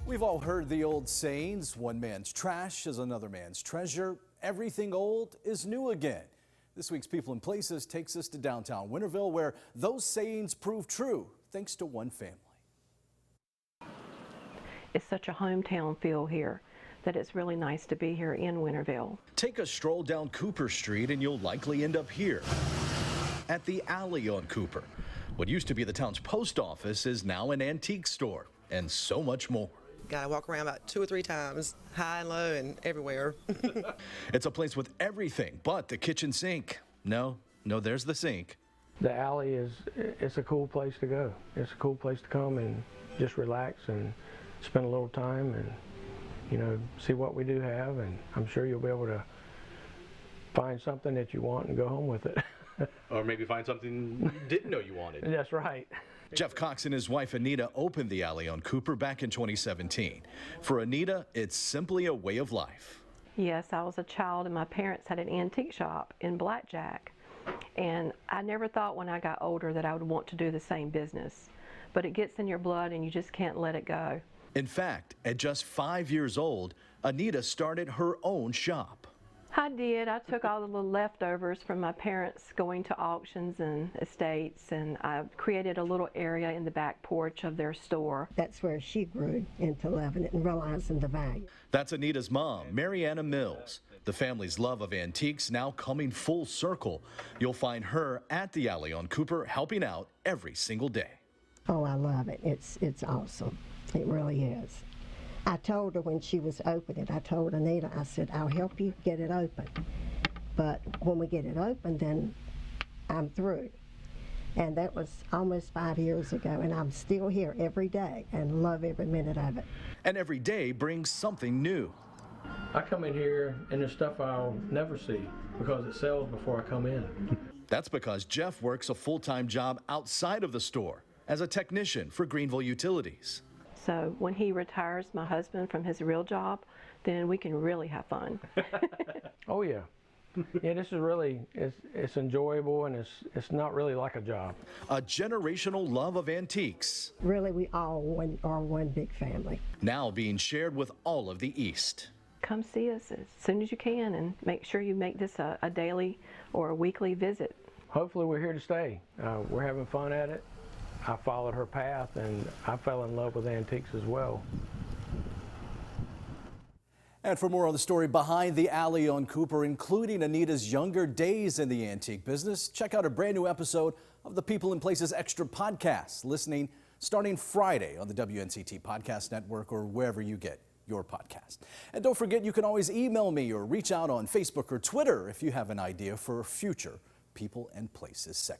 We've all heard the old sayings, one man's trash is another man's treasure. Everything old is new again. This week's People and Places takes us to downtown Winterville, where those sayings prove true, thanks to one family. It's such a hometown feel here that it's really nice to be here in Winterville. Take a stroll down Cooper Street and you'll likely end up here, at the alley on Cooper. What used to be the town's post office is now an antique store, and so much more. Gotta walk around about 2 or 3 times, high and low and everywhere. It's a place with everything but the kitchen sink. No, there's the sink. The alley it's a cool place to go. It's a cool place to come and just relax and spend a little time and, you know, see what we do have, and I'm sure you'll be able to find something that you want and go home with it. Or maybe find something you didn't know you wanted. That's right. Jeff Cox and his wife Anita opened the alley on Cooper back in 2017. For Anita, it's simply a way of life. Yes, I was a child and my parents had an antique shop in Blackjack, and I never thought when I got older that I would want to do the same business. But it gets in your blood and you just can't let it go. In fact, at just 5 years old, Anita started her own shop. I did. I took all the little leftovers from my parents going to auctions and estates, and I created a little area in the back porch of their store. That's where she grew into loving it and realizing the value. That's Anita's mom, Mariana Mills. The family's love of antiques now coming full circle. You'll find her at the alley on Cooper helping out every single day. Oh, I love it. It's awesome. It really is. I told her when she was opening, I told Anita, I said, I'll help you get it open. But when we get it open, then I'm through. And that was almost 5 years ago, and I'm still here every day and love every minute of it. And every day brings something new. I come in here and there's stuff I'll never see because it sells before I come in. That's because Jeff works a full-time job outside of the store as a technician for Greenville Utilities. So when he retires, my husband, from his real job, then we can really have fun. Oh yeah. Yeah, this is really, it's enjoyable, and it's not really like a job. A generational love of antiques. Really, we all are one big family. Now being shared with all of the East. Come see us as soon as you can, and make sure you make this a daily or a weekly visit. Hopefully we're here to stay. We're having fun at it. I followed her path and I fell in love with antiques as well. And for more on the story behind the alley on Cooper, including Anita's younger days in the antique business, check out a brand new episode of the People and Places Extra podcast, listening starting Friday on the WNCT Podcast Network or wherever you get your podcast. And don't forget, you can always email me or reach out on Facebook or Twitter if you have an idea for a future People and Places segment.